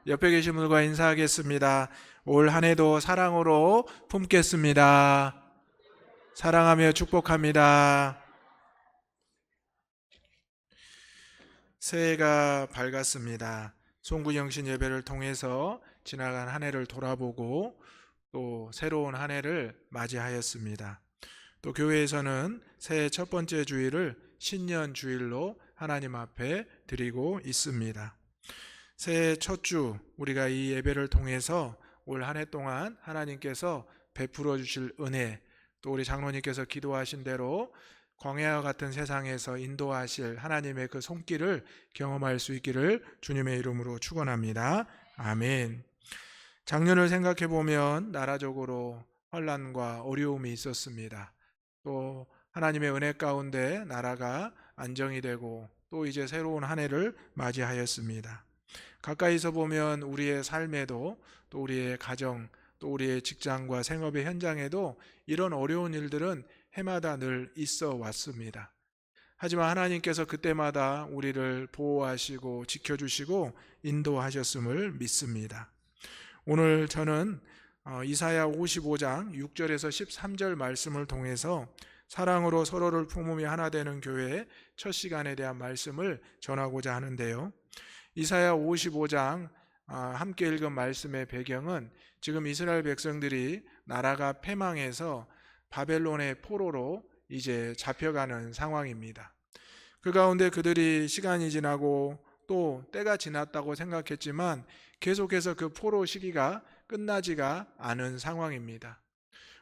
옆에 계신 분들과 인사하겠습니다. 올 한 해도 사랑으로 품겠습니다. 사랑하며 축복합니다. 새해가 밝았습니다. 송구영신 예배를 통해서 지나간 한 해를 돌아보고 또 새로운 한 해를 맞이하였습니다. 또 교회에서는 새해 첫 번째 주일을 신년 주일로 하나님 앞에 드리고 있습니다. 새해 첫 주 우리가 이 예배를 통해서 올 한 해 동안 하나님께서 베풀어 주실 은혜, 또 우리 장로님께서 기도하신 대로 광야와 같은 세상에서 인도하실 하나님의 그 손길을 경험할 수 있기를 주님의 이름으로 축원합니다. 아멘. 작년을 생각해 보면 나라적으로 환난과 어려움이 있었습니다. 또 하나님의 은혜 가운데 나라가 안정이 되고 또 이제 새로운 한 해를 맞이하였습니다. 가까이서 보면 우리의 삶에도 또 우리의 가정 또 우리의 직장과 생업의 현장에도 이런 어려운 일들은 해마다 늘 있어 왔습니다. 하지만 하나님께서 그때마다 우리를 보호하시고 지켜주시고 인도하셨음을 믿습니다. 오늘 저는 이사야 55장 6절에서 13절 말씀을 통해서 사랑으로 서로를 품으며 하나 되는 교회의 첫 시간에 대한 말씀을 전하고자 하는데요. 이사야 55장 함께 읽은 말씀의 배경은 지금 이스라엘 백성들이 나라가 패망해서 바벨론의 포로로 이제 잡혀가는 상황입니다. 그 가운데 그들이 시간이 지나고 또 때가 지났다고 생각했지만 계속해서 그 포로 시기가 끝나지가 않은 상황입니다.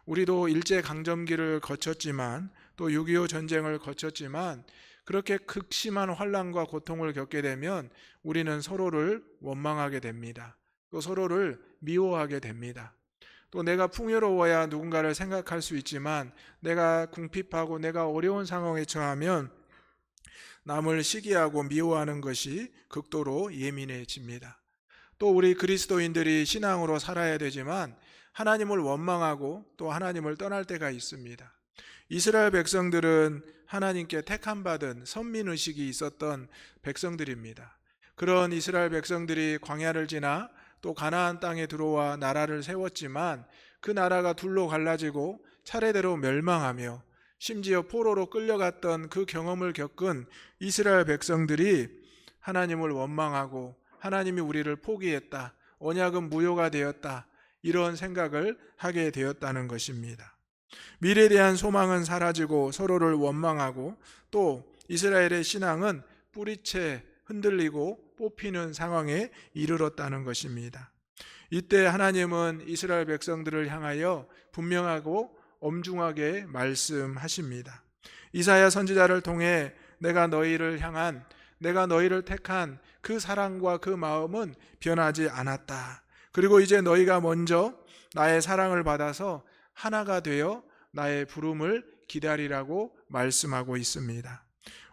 우리도 일제강점기를 거쳤지만 또 6.25 전쟁을 거쳤지만 그렇게 극심한 환난과 고통을 겪게 되면 우리는 서로를 원망하게 됩니다. 또 서로를 미워하게 됩니다. 또 내가 풍요로워야 누군가를 생각할 수 있지만 내가 궁핍하고 내가 어려운 상황에 처하면 남을 시기하고 미워하는 것이 극도로 예민해집니다. 또 우리 그리스도인들이 신앙으로 살아야 되지만 하나님을 원망하고 또 하나님을 떠날 때가 있습니다. 이스라엘 백성들은 하나님께 택함받은 선민의식이 있었던 백성들입니다. 그런 이스라엘 백성들이 광야를 지나 또 가나안 땅에 들어와 나라를 세웠지만 그 나라가 둘로 갈라지고 차례대로 멸망하며 심지어 포로로 끌려갔던 그 경험을 겪은 이스라엘 백성들이 하나님을 원망하고 하나님이 우리를 포기했다, 언약은 무효가 되었다, 이런 생각을 하게 되었다는 것입니다. 미래에 대한 소망은 사라지고 서로를 원망하고 또 이스라엘의 신앙은 뿌리채 흔들리고 뽑히는 상황에 이르렀다는 것입니다. 이때 하나님은 이스라엘 백성들을 향하여 분명하고 엄중하게 말씀하십니다. 이사야 선지자를 통해 내가 너희를 택한 그 사랑과 그 마음은 변하지 않았다. 그리고 이제 너희가 먼저 나의 사랑을 받아서 하나가 되어 나의 부름을 기다리라고 말씀하고 있습니다.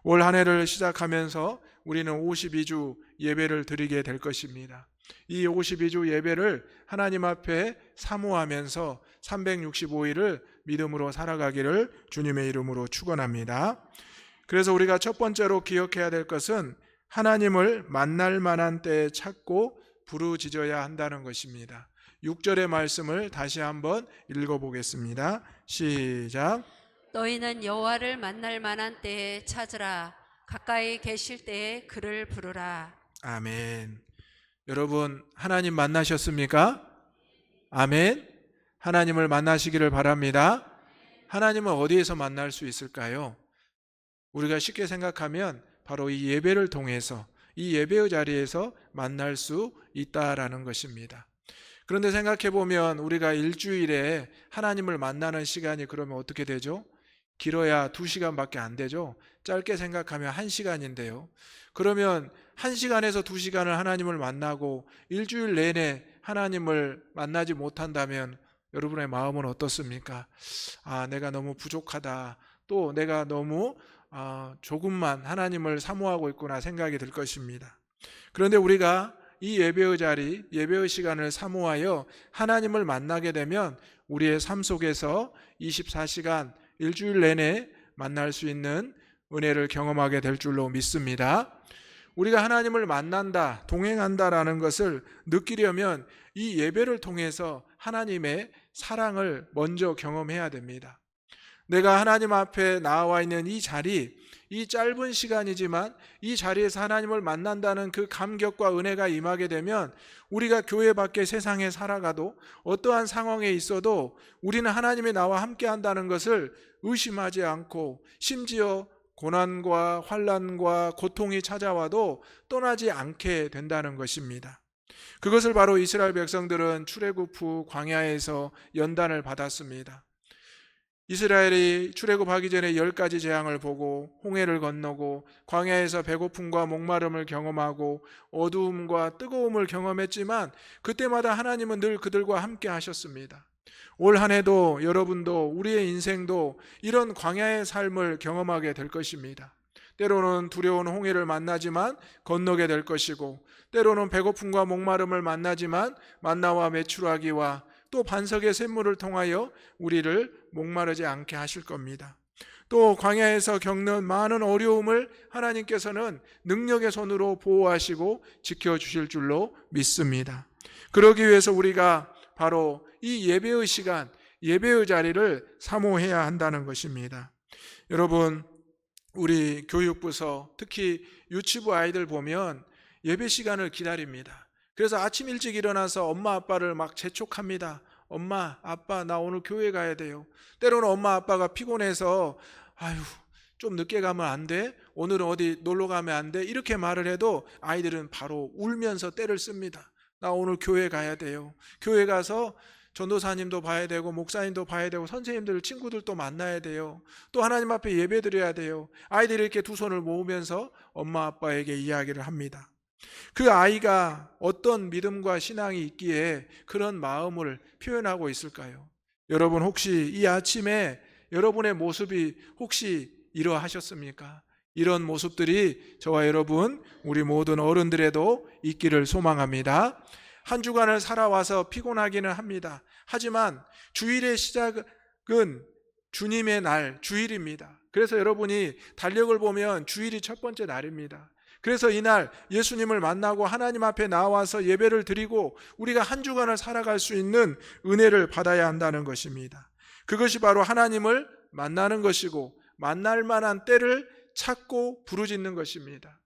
올 한 해를 시작하면서 우리는 52주 예배를 드리게 될 것입니다. 이 52주 예배를 하나님 앞에 사모하면서 365일을 믿음으로 살아가기를 주님의 이름으로 축원합니다. 그래서 우리가 첫 번째로 기억해야 될 것은 하나님을 만날 만한 때에 찾고 부르짖어야 한다는 것입니다. 6절의 말씀을 다시 한번 읽어보겠습니다. 시작. 너희는 여호와를 만날 만한 때에 찾으라. 가까이 계실 때에 그를 부르라. 아멘. 여러분 하나님 만나셨습니까? 아멘. 하나님을 만나시기를 바랍니다. 하나님은 어디에서 만날 수 있을까요? 우리가 쉽게 생각하면 바로 이 예배를 통해서 이 예배의 자리에서 만날 수 있다라는 것입니다. 그런데 생각해 보면 우리가 일주일에 하나님을 만나는 시간이 그러면 어떻게 되죠? 길어야 2시간밖에 안 되죠. 짧게 생각하면 1시간인데요. 그러면 1시간에서 2시간을 하나님을 만나고 일주일 내내 하나님을 만나지 못한다면 여러분의 마음은 어떻습니까? 내가 너무 부족하다. 또 내가 너무 조금만 하나님을 사모하고 있구나 생각이 들 것입니다. 그런데 우리가 이 예배의 자리, 예배의 시간을 사모하여 하나님을 만나게 되면 우리의 삶 속에서 24시간 일주일 내내 만날 수 있는 은혜를 경험하게 될 줄로 믿습니다. 우리가 하나님을 만난다, 동행한다라는 것을 느끼려면 이 예배를 통해서 하나님의 사랑을 먼저 경험해야 됩니다. 내가 하나님 앞에 나와 있는 이 자리, 이 짧은 시간이지만 이 자리에서 하나님을 만난다는 그 감격과 은혜가 임하게 되면 우리가 교회 밖에 세상에 살아가도 어떠한 상황에 있어도 우리는 하나님이 나와 함께 한다는 것을 의심하지 않고, 심지어 고난과 환난과 고통이 찾아와도 떠나지 않게 된다는 것입니다. 그것을 바로 이스라엘 백성들은 출애굽 후 광야에서 연단을 받았습니다. 이스라엘이 출애굽하기 전에 10가지 재앙을 보고 홍해를 건너고 광야에서 배고픔과 목마름을 경험하고 어두움과 뜨거움을 경험했지만 그때마다 하나님은 늘 그들과 함께 하셨습니다. 올 한 해도 여러분도 우리의 인생도 이런 광야의 삶을 경험하게 될 것입니다. 때로는 두려운 홍해를 만나지만 건너게 될 것이고, 때로는 배고픔과 목마름을 만나지만 만나와 메추라기와 또 반석의 샘물을 통하여 우리를 목마르지 않게 하실 겁니다. 또 광야에서 겪는 많은 어려움을 하나님께서는 능력의 손으로 보호하시고 지켜주실 줄로 믿습니다. 그러기 위해서 우리가 바로 이 예배의 시간, 예배의 자리를 사모해야 한다는 것입니다. 여러분, 우리 교육부서 특히 유치부 아이들 보면 예배 시간을 기다립니다. 그래서 아침 일찍 일어나서 엄마 아빠를 막 재촉합니다. 엄마, 아빠, 나 오늘 교회 가야 돼요. 때로는 엄마 아빠가 피곤해서 아유, 좀 늦게 가면 안 돼? 오늘은 어디 놀러 가면 안 돼? 이렇게 말을 해도 아이들은 바로 울면서 떼를 씁니다. 나 오늘 교회 가야 돼요. 교회 가서 전도사님도 봐야 되고 목사님도 봐야 되고 선생님들, 친구들도 만나야 돼요. 또 하나님 앞에 예배 드려야 돼요. 아이들이 이렇게 두 손을 모으면서 엄마 아빠에게 이야기를 합니다. 그 아이가 어떤 믿음과 신앙이 있기에 그런 마음을 표현하고 있을까요? 여러분, 혹시 이 아침에 여러분의 모습이 혹시 이러하셨습니까? 이런 모습들이 저와 여러분, 우리 모든 어른들에도 있기를 소망합니다. 한 주간을 살아와서 피곤하기는 합니다. 하지만 주일의 시작은 주님의 날, 주일입니다. 그래서 여러분이 달력을 보면 주일이 첫 번째 날입니다. 그래서 이날 예수님을 만나고 하나님 앞에 나와서 예배를 드리고 우리가 한 주간을 살아갈 수 있는 은혜를 받아야 한다는 것입니다. 그것이 바로 하나님을 만나는 것이고 만날 만한 때를 찾고 부르짖는 것입니다.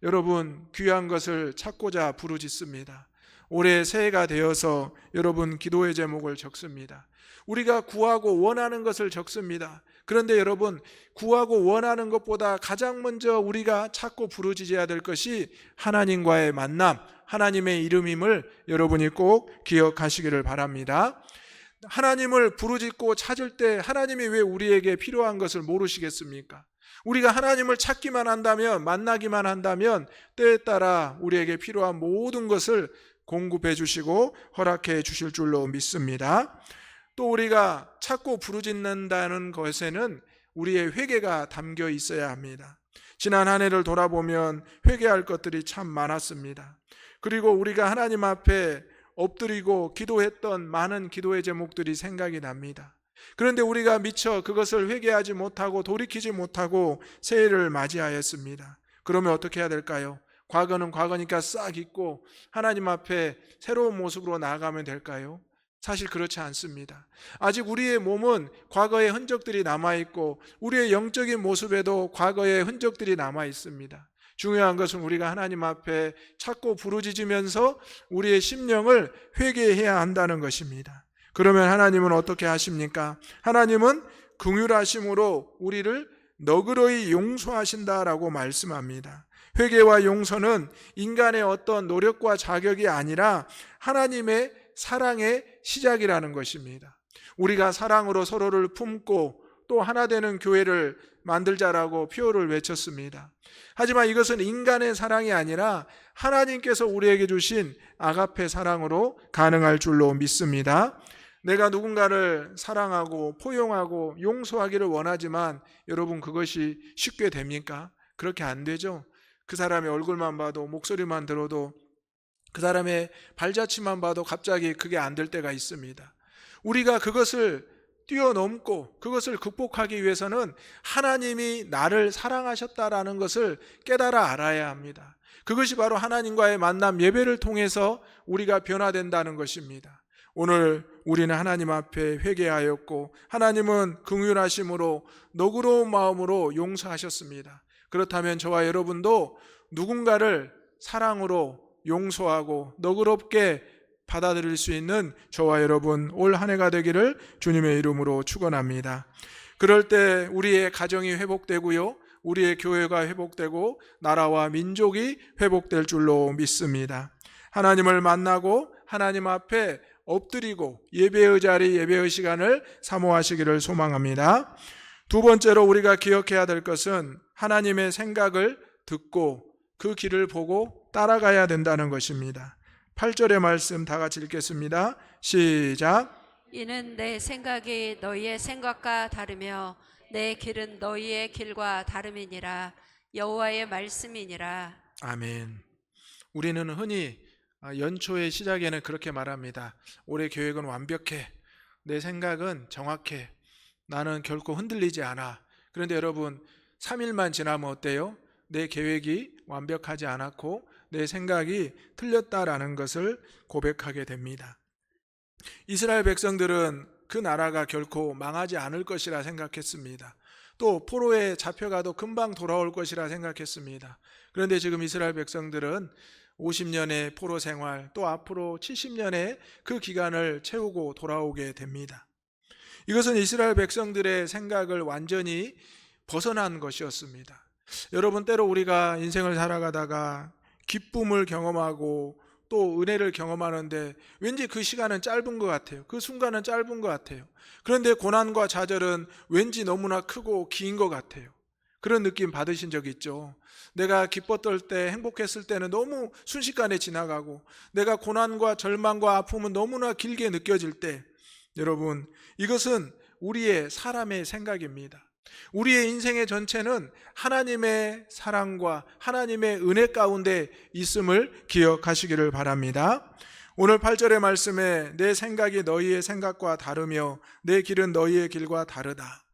여러분, 귀한 것을 찾고자 부르짖습니다. 올해 새해가 되어서 여러분 기도의 제목을 적습니다. 우리가 구하고 원하는 것을 적습니다. 그런데 여러분, 구하고 원하는 것보다 가장 먼저 우리가 찾고 부르짖어야 될 것이 하나님과의 만남, 하나님의 이름임을 여러분이 꼭 기억하시기를 바랍니다. 하나님을 부르짖고 찾을 때 하나님이 왜 우리에게 필요한 것을 모르시겠습니까? 우리가 하나님을 찾기만 한다면, 만나기만 한다면 때에 따라 우리에게 필요한 모든 것을 공급해 주시고 허락해 주실 줄로 믿습니다. 또 우리가 찾고 부르짖는다는 것에는 우리의 회개가 담겨 있어야 합니다. 지난 한 해를 돌아보면 회개할 것들이 참 많았습니다. 그리고 우리가 하나님 앞에 엎드리고 기도했던 많은 기도의 제목들이 생각이 납니다. 그런데 우리가 미처 그것을 회개하지 못하고 돌이키지 못하고 새해를 맞이하였습니다. 그러면 어떻게 해야 될까요? 과거는 과거니까 싹 잊고 하나님 앞에 새로운 모습으로 나아가면 될까요? 사실 그렇지 않습니다. 아직 우리의 몸은 과거의 흔적들이 남아있고 우리의 영적인 모습에도 과거의 흔적들이 남아있습니다. 중요한 것은 우리가 하나님 앞에 찾고 부르짖으면서 우리의 심령을 회개해야 한다는 것입니다. 그러면 하나님은 어떻게 하십니까? 하나님은 긍휼하심으로 우리를 너그러이 용서하신다라고 말씀합니다. 회개와 용서는 인간의 어떤 노력과 자격이 아니라 하나님의 사랑의 시작이라는 것입니다. 우리가 사랑으로 서로를 품고 또 하나 되는 교회를 만들자라고 표어를 외쳤습니다. 하지만 이것은 인간의 사랑이 아니라 하나님께서 우리에게 주신 아가페 사랑으로 가능할 줄로 믿습니다. 내가 누군가를 사랑하고 포용하고 용서하기를 원하지만 여러분, 그것이 쉽게 됩니까? 그렇게 안 되죠. 그 사람의 얼굴만 봐도, 목소리만 들어도, 그 사람의 발자취만 봐도 갑자기 그게 안 될 때가 있습니다. 우리가 그것을 뛰어넘고 그것을 극복하기 위해서는 하나님이 나를 사랑하셨다라는 것을 깨달아 알아야 합니다. 그것이 바로 하나님과의 만남 예배를 통해서 우리가 변화된다는 것입니다. 오늘 우리는 하나님 앞에 회개하였고 하나님은 긍휼하심으로 너그러운 마음으로 용서하셨습니다. 그렇다면 저와 여러분도 누군가를 사랑으로 용서하고 너그럽게 받아들일 수 있는 저와 여러분 올 한 해가 되기를 주님의 이름으로 축원합니다. 그럴 때 우리의 가정이 회복되고요, 우리의 교회가 회복되고 나라와 민족이 회복될 줄로 믿습니다. 하나님을 만나고 하나님 앞에 엎드리고 예배의 자리, 예배의 시간을 사모하시기를 소망합니다. 두 번째로 우리가 기억해야 될 것은 하나님의 생각을 듣고 그 길을 보고 따라가야 된다는 것입니다. 8절의 말씀 다 같이 읽겠습니다. 시작. 이는 내 생각이 너희의 생각과 다르며 내 길은 너희의 길과 다름이니라. 여호와의 말씀이니라. 아멘. 우리는 흔히 연초의 시작에는 그렇게 말합니다. 올해 계획은 완벽해. 내 생각은 정확해. 나는 결코 흔들리지 않아. 그런데 여러분, 3일만 지나면 어때요? 내 계획이 완벽하지 않았고 내 생각이 틀렸다라는 것을 고백하게 됩니다. 이스라엘 백성들은 그 나라가 결코 망하지 않을 것이라 생각했습니다. 또 포로에 잡혀가도 금방 돌아올 것이라 생각했습니다. 그런데 지금 이스라엘 백성들은 50년의 포로 생활, 또 앞으로 70년의 그 기간을 채우고 돌아오게 됩니다. 이것은 이스라엘 백성들의 생각을 완전히 벗어난 것이었습니다. 여러분, 때로 우리가 인생을 살아가다가 기쁨을 경험하고 또 은혜를 경험하는데 왠지 그 시간은 짧은 것 같아요. 그 순간은 짧은 것 같아요. 그런데 고난과 좌절은 왠지 너무나 크고 긴 것 같아요. 그런 느낌 받으신 적 있죠? 내가 기뻤을 때, 행복했을 때는 너무 순식간에 지나가고 내가 고난과 절망과 아픔은 너무나 길게 느껴질 때, 여러분, 이것은 우리의 사람의 생각입니다. 우리의 인생의 전체는 하나님의 사랑과 하나님의 은혜 가운데 있음을 기억하시기를 바랍니다. 오늘 8절의 말씀에 내 생각이 너희의 생각과 다르며 내 길은 너희의 길과 다르다.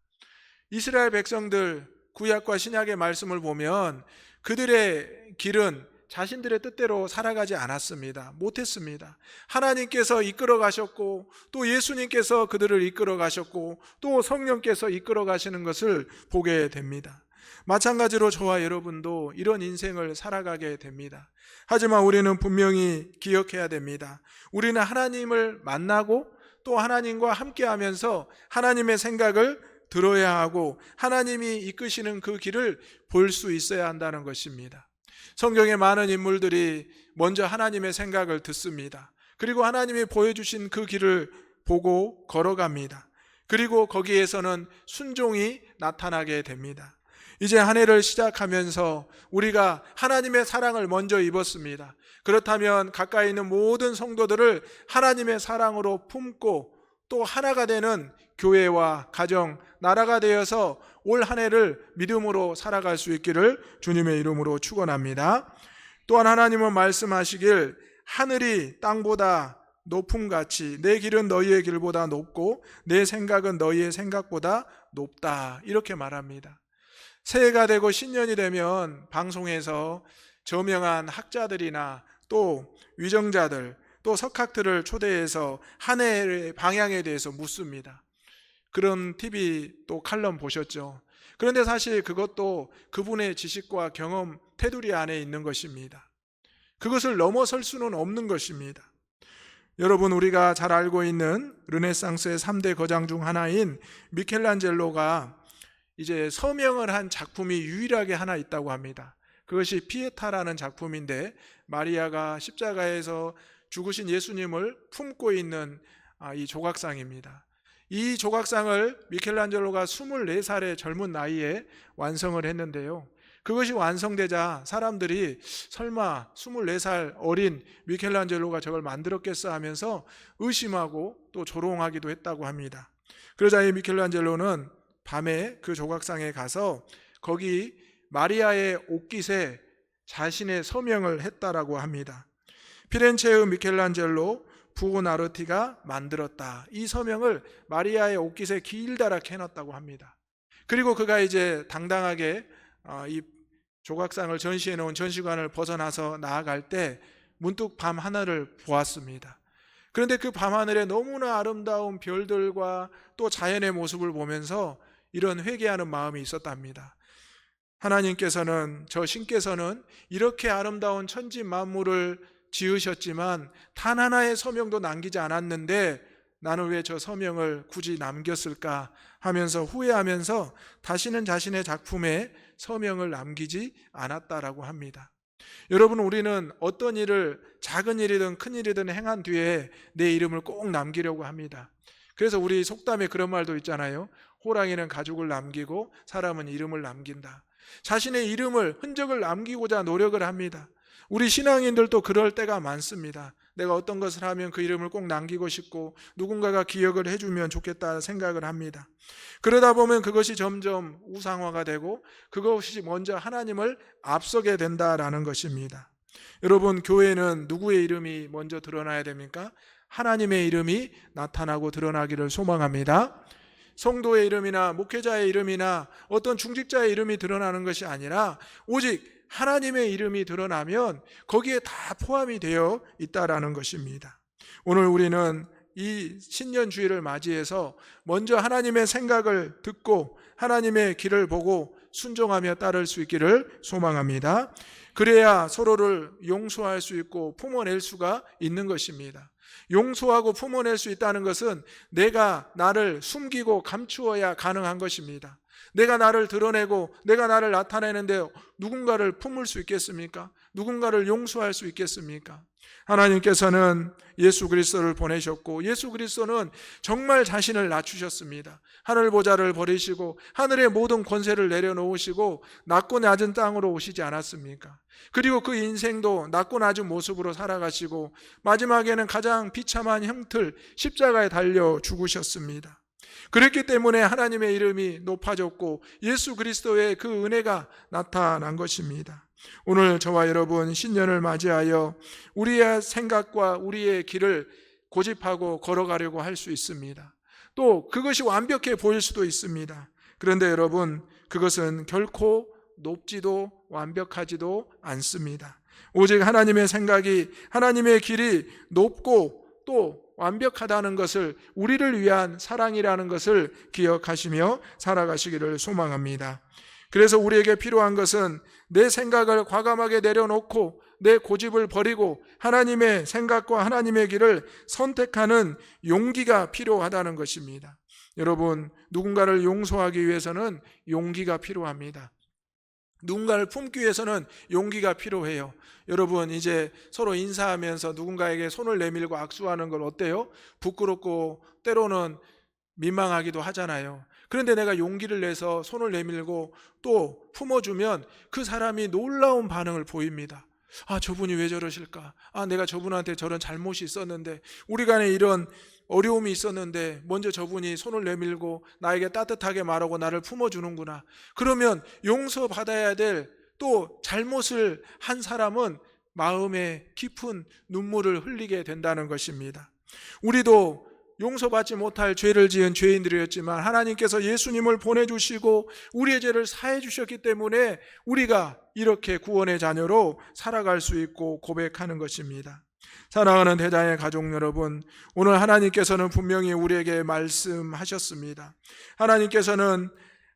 이스라엘 백성들 구약과 신약의 말씀을 보면 그들의 길은 자신들의 뜻대로 살아가지 않았습니다. 못했습니다. 하나님께서 이끌어 가셨고 또 예수님께서 그들을 이끌어 가셨고 또 성령께서 이끌어 가시는 것을 보게 됩니다. 마찬가지로 저와 여러분도 이런 인생을 살아가게 됩니다. 하지만 우리는 분명히 기억해야 됩니다. 우리는 하나님을 만나고 또 하나님과 함께하면서 하나님의 생각을 들어야 하고 하나님이 이끄시는 그 길을 볼 수 있어야 한다는 것입니다. 성경의 많은 인물들이 먼저 하나님의 생각을 듣습니다. 그리고 하나님이 보여주신 그 길을 보고 걸어갑니다. 그리고 거기에서는 순종이 나타나게 됩니다. 이제 한 해를 시작하면서 우리가 하나님의 사랑을 먼저 입었습니다. 그렇다면 가까이 있는 모든 성도들을 하나님의 사랑으로 품고 또 하나가 되는 교회와 가정, 나라가 되어서 올 한 해를 믿음으로 살아갈 수 있기를 주님의 이름으로 축원합니다. 또한 하나님은 말씀하시길 하늘이 땅보다 높음같이 내 길은 너희의 길보다 높고 내 생각은 너희의 생각보다 높다, 이렇게 말합니다. 새해가 되고 신년이 되면 방송에서 저명한 학자들이나 또 위정자들 또 석학들을 초대해서 한 해의 방향에 대해서 묻습니다. 그런 TV 또 칼럼 보셨죠? 그런데 사실 그것도 그분의 지식과 경험 테두리 안에 있는 것입니다. 그것을 넘어설 수는 없는 것입니다. 여러분, 우리가 잘 알고 있는 르네상스의 3대 거장 중 하나인 미켈란젤로가 이제 서명을 한 작품이 유일하게 하나 있다고 합니다. 그것이 피에타라는 작품인데 마리아가 십자가에서 죽으신 예수님을 품고 있는 이 조각상입니다. 이 조각상을 미켈란젤로가 24살의 젊은 나이에 완성을 했는데요. 그것이 완성되자 사람들이 설마 24살 어린 미켈란젤로가 저걸 만들었겠어 하면서 의심하고 또 조롱하기도 했다고 합니다. 그러자 이 미켈란젤로는 밤에 그 조각상에 가서 거기 마리아의 옷깃에 자신의 서명을 했다라고 합니다. 피렌체의 미켈란젤로, 부오나르티가 만들었다. 이 서명을 마리아의 옷깃에 길다랗게 해놨다고 합니다. 그리고 그가 이제 당당하게 이 조각상을 전시해 놓은 전시관을 벗어나서 나아갈 때 문득 밤 하늘을 보았습니다. 그런데 그 밤하늘에 너무나 아름다운 별들과 또 자연의 모습을 보면서 이런 회개하는 마음이 있었답니다. 하나님께서는, 저 신께서는 이렇게 아름다운 천지 만물을 지으셨지만 단 하나의 서명도 남기지 않았는데 나는 왜 저 서명을 굳이 남겼을까 하면서 후회하면서 다시는 자신의 작품에 서명을 남기지 않았다라고 합니다. 여러분, 우리는 어떤 일을 작은 일이든 큰 일이든 행한 뒤에 내 이름을 꼭 남기려고 합니다. 그래서 우리 속담에 그런 말도 있잖아요. 호랑이는 가죽을 남기고 사람은 이름을 남긴다. 자신의 이름을, 흔적을 남기고자 노력을 합니다. 우리 신앙인들도 그럴 때가 많습니다. 내가 어떤 것을 하면 그 이름을 꼭 남기고 싶고 누군가가 기억을 해주면 좋겠다 생각을 합니다. 그러다 보면 그것이 점점 우상화가 되고 그것이 먼저 하나님을 앞서게 된다라는 것입니다. 여러분, 교회는 누구의 이름이 먼저 드러나야 됩니까? 하나님의 이름이 나타나고 드러나기를 소망합니다. 성도의 이름이나 목회자의 이름이나 어떤 중직자의 이름이 드러나는 것이 아니라 오직 하나님의 이름이 드러나면 거기에 다 포함이 되어 있다라는 것입니다. 오늘 우리는 이 신년주일을 맞이해서 먼저 하나님의 생각을 듣고 하나님의 길을 보고 순종하며 따를 수 있기를 소망합니다. 그래야 서로를 용서할 수 있고 품어낼 수가 있는 것입니다. 용서하고 품어낼 수 있다는 것은 내가 나를 숨기고 감추어야 가능한 것입니다. 내가 나를 드러내고 내가 나를 나타내는데 누군가를 품을 수 있겠습니까? 누군가를 용서할 수 있겠습니까? 하나님께서는 예수 그리스도를 보내셨고 예수 그리스도는 정말 자신을 낮추셨습니다. 하늘 보좌를 버리시고 하늘의 모든 권세를 내려놓으시고 낮고 낮은 땅으로 오시지 않았습니까? 그리고 그 인생도 낮고 낮은 모습으로 살아가시고 마지막에는 가장 비참한 형틀 십자가에 달려 죽으셨습니다. 그랬기 때문에 하나님의 이름이 높아졌고 예수 그리스도의 그 은혜가 나타난 것입니다. 오늘 저와 여러분 신년을 맞이하여 우리의 생각과 우리의 길을 고집하고 걸어가려고 할 수 있습니다. 또 그것이 완벽해 보일 수도 있습니다. 그런데 여러분, 그것은 결코 높지도 완벽하지도 않습니다. 오직 하나님의 생각이, 하나님의 길이 높고 또 완벽하다는 것을, 우리를 위한 사랑이라는 것을 기억하시며 살아가시기를 소망합니다. 그래서 우리에게 필요한 것은 내 생각을 과감하게 내려놓고 내 고집을 버리고 하나님의 생각과 하나님의 길을 선택하는 용기가 필요하다는 것입니다. 여러분, 누군가를 용서하기 위해서는 용기가 필요합니다. 누군가를 품기 위해서는 용기가 필요해요. 여러분, 이제 서로 인사하면서 누군가에게 손을 내밀고 악수하는 걸 어때요? 부끄럽고 때로는 민망하기도 하잖아요. 그런데 내가 용기를 내서 손을 내밀고 또 품어주면 그 사람이 놀라운 반응을 보입니다. 아, 저분이 왜 저러실까? 아, 내가 저분한테 저런 잘못이 있었는데, 우리 간에 이런 어려움이 있었는데 먼저 저분이 손을 내밀고 나에게 따뜻하게 말하고 나를 품어주는구나. 그러면 용서받아야 될 또 잘못을 한 사람은 마음에 깊은 눈물을 흘리게 된다는 것입니다. 우리도 용서받지 못할 죄를 지은 죄인들이었지만 하나님께서 예수님을 보내주시고 우리의 죄를 사해 주셨기 때문에 우리가 이렇게 구원의 자녀로 살아갈 수 있고 고백하는 것입니다. 사랑하는 대장의 가족 여러분, 오늘 하나님께서는 분명히 우리에게 말씀하셨습니다. 하나님께서는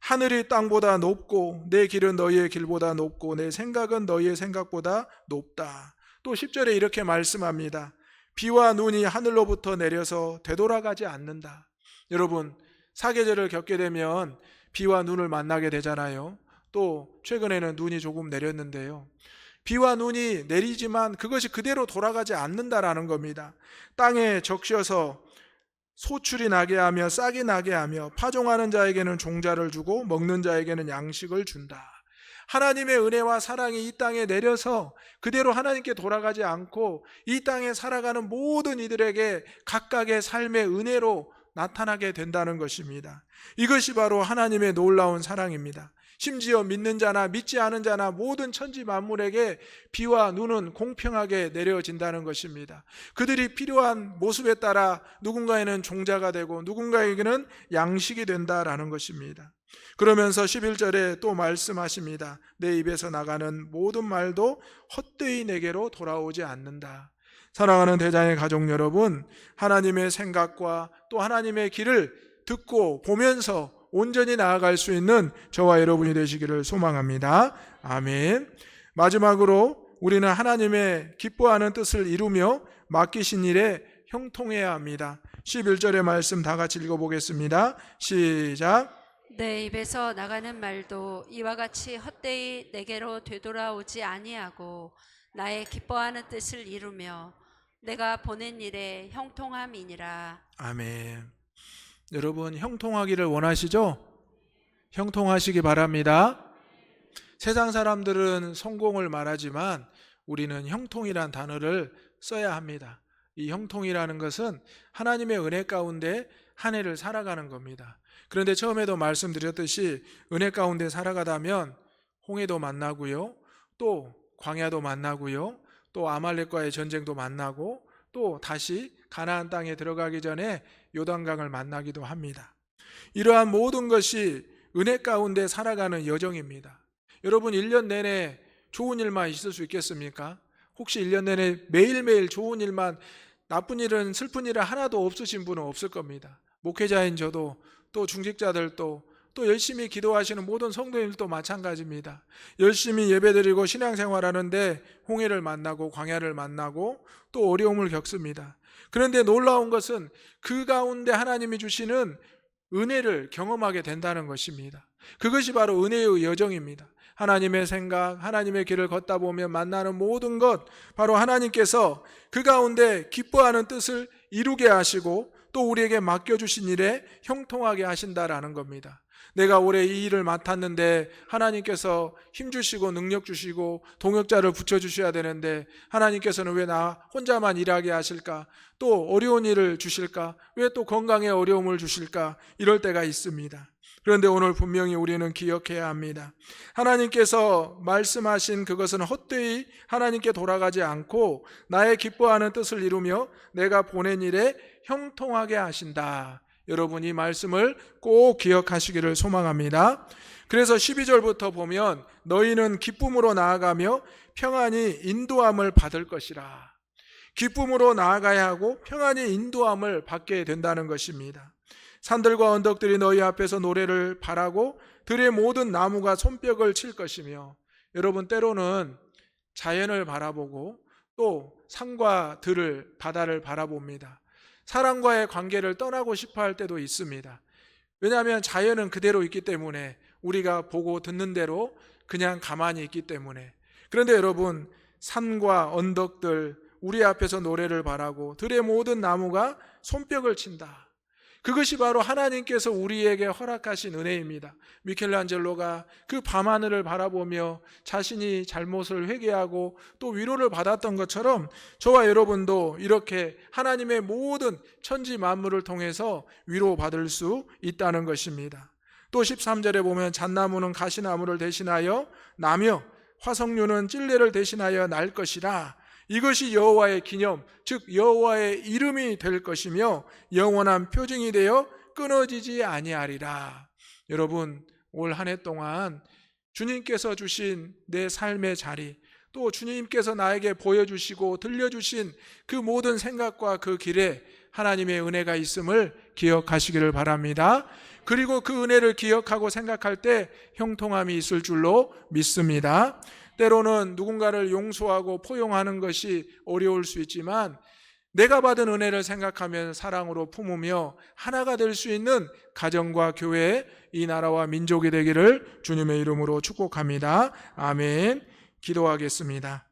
하늘이 땅보다 높고 내 길은 너희의 길보다 높고 내 생각은 너희의 생각보다 높다. 또 10절에 이렇게 말씀합니다. 비와 눈이 하늘로부터 내려서 되돌아가지 않는다. 여러분, 사계절을 겪게 되면 비와 눈을 만나게 되잖아요. 또 최근에는 눈이 조금 내렸는데요. 비와 눈이 내리지만 그것이 그대로 돌아가지 않는다라는 겁니다. 땅에 적셔서 소출이 나게 하며 싹이 나게 하며 파종하는 자에게는 종자를 주고 먹는 자에게는 양식을 준다. 하나님의 은혜와 사랑이 이 땅에 내려서 그대로 하나님께 돌아가지 않고 이 땅에 살아가는 모든 이들에게 각각의 삶의 은혜로 나타나게 된다는 것입니다. 이것이 바로 하나님의 놀라운 사랑입니다. 심지어 믿는 자나 믿지 않은 자나 모든 천지 만물에게 비와 눈은 공평하게 내려진다는 것입니다. 그들이 필요한 모습에 따라 누군가에는 종자가 되고 누군가에게는 양식이 된다라는 것입니다. 그러면서 11절에 또 말씀하십니다. 내 입에서 나가는 모든 말도 헛되이 내게로 돌아오지 않는다. 사랑하는 대장의 가족 여러분, 하나님의 생각과 또 하나님의 길을 듣고 보면서 온전히 나아갈 수 있는 저와 여러분이 되시기를 소망합니다. 아멘. 마지막으로 우리는 하나님의 기뻐하는 뜻을 이루며 맡기신 일에 형통해야 합니다. 11절의 말씀 다 같이 읽어보겠습니다. 시작. 내 입에서 나가는 말도 이와 같이 헛되이 내게로 되돌아오지 아니하고 나의 기뻐하는 뜻을 이루며 내가 보낸 일에 형통함이니라. 아멘. 여러분 형통하기를 원하시죠? 형통하시기 바랍니다. 세상 사람들은 성공을 말하지만 우리는 형통이란 단어를 써야 합니다. 이 형통이라는 것은 하나님의 은혜 가운데 한 해를 살아가는 겁니다. 그런데 처음에도 말씀드렸듯이 은혜 가운데 살아가다면 홍해도 만나고요, 또 광야도 만나고요, 또 아말렉과의 전쟁도 만나고 또 다시 가나안 땅에 들어가기 전에 요단강을 만나기도 합니다. 이러한 모든 것이 은혜 가운데 살아가는 여정입니다. 여러분 1년 내내 좋은 일만 있을 수 있겠습니까? 혹시 1년 내내 매일매일 좋은 일만, 나쁜 일은 슬픈 일은 하나도 없으신 분은 없을 겁니다. 목회자인 저도 또 중직자들도 또 열심히 기도하시는 모든 성도님들도 마찬가지입니다. 열심히 예배드리고 신앙생활하는데 홍해를 만나고 광야를 만나고 또 어려움을 겪습니다. 그런데 놀라운 것은 그 가운데 하나님이 주시는 은혜를 경험하게 된다는 것입니다. 그것이 바로 은혜의 여정입니다. 하나님의 생각, 하나님의 길을 걷다 보면 만나는 모든 것, 바로 하나님께서 그 가운데 기뻐하는 뜻을 이루게 하시고 또 우리에게 맡겨주신 일에 형통하게 하신다라는 겁니다. 내가 올해 이 일을 맡았는데 하나님께서 힘주시고 능력 주시고 동역자를 붙여주셔야 되는데 하나님께서는 왜 나 혼자만 일하게 하실까? 또 어려운 일을 주실까? 왜 또 건강에 어려움을 주실까? 이럴 때가 있습니다. 그런데 오늘 분명히 우리는 기억해야 합니다. 하나님께서 말씀하신 그것은 헛되이 하나님께 돌아가지 않고 나의 기뻐하는 뜻을 이루며 내가 보낸 일에 형통하게 하신다. 여러분 이 말씀을 꼭 기억하시기를 소망합니다. 그래서 12절부터 보면 너희는 기쁨으로 나아가며 평안히 인도함을 받을 것이라. 기쁨으로 나아가야 하고 평안히 인도함을 받게 된다는 것입니다. 산들과 언덕들이 너희 앞에서 노래를 바라고 들의 모든 나무가 손뼉을 칠 것이며, 여러분 때로는 자연을 바라보고 또 산과 들을, 바다를 바라봅니다. 사람과의 관계를 떠나고 싶어 할 때도 있습니다. 왜냐하면 자연은 그대로 있기 때문에, 우리가 보고 듣는 대로 그냥 가만히 있기 때문에. 그런데 여러분 산과 언덕들 우리 앞에서 노래를 바라고 들의 모든 나무가 손뼉을 친다. 그것이 바로 하나님께서 우리에게 허락하신 은혜입니다. 미켈란젤로가 그 밤하늘을 바라보며 자신이 잘못을 회개하고 또 위로를 받았던 것처럼 저와 여러분도 이렇게 하나님의 모든 천지 만물을 통해서 위로받을 수 있다는 것입니다. 또 13절에 보면 잣나무는 가시나무를 대신하여 나며 화석류는 찔레를 대신하여 날 것이라. 이것이 여호와의 기념, 즉 여호와의 이름이 될 것이며 영원한 표징이 되어 끊어지지 아니하리라. 여러분 올 한 해 동안 주님께서 주신 내 삶의 자리, 또 주님께서 나에게 보여주시고 들려주신 그 모든 생각과 그 길에 하나님의 은혜가 있음을 기억하시기를 바랍니다. 그리고 그 은혜를 기억하고 생각할 때 형통함이 있을 줄로 믿습니다. 때로는 누군가를 용서하고 포용하는 것이 어려울 수 있지만 내가 받은 은혜를 생각하면 사랑으로 품으며 하나가 될 수 있는 가정과 교회, 이 나라와 민족이 되기를 주님의 이름으로 축복합니다. 아멘. 기도하겠습니다.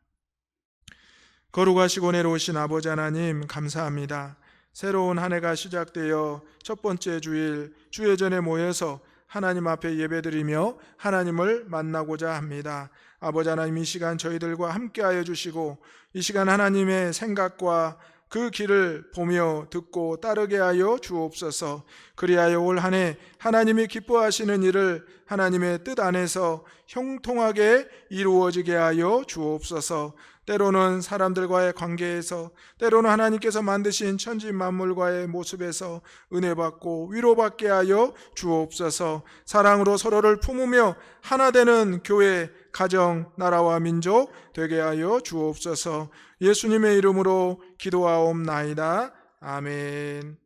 거룩하시고 내려오신 아버지 하나님 감사합니다. 새로운 한 해가 시작되어 첫 번째 주일 주예전에 모여서 하나님 앞에 예배드리며 하나님을 만나고자 합니다. 아버지 하나님 이 시간 저희들과 함께하여 주시고 이 시간 하나님의 생각과 그 길을 보며 듣고 따르게 하여 주옵소서. 그리하여 올 한 해 하나님이 기뻐하시는 일을 하나님의 뜻 안에서 형통하게 이루어지게 하여 주옵소서. 때로는 사람들과의 관계에서, 때로는 하나님께서 만드신 천지 만물과의 모습에서 은혜받고 위로받게 하여 주옵소서. 사랑으로 서로를 품으며 하나 되는 교회, 가정, 나라와 민족 되게 하여 주옵소서. 예수님의 이름으로 기도하옵나이다. 아멘.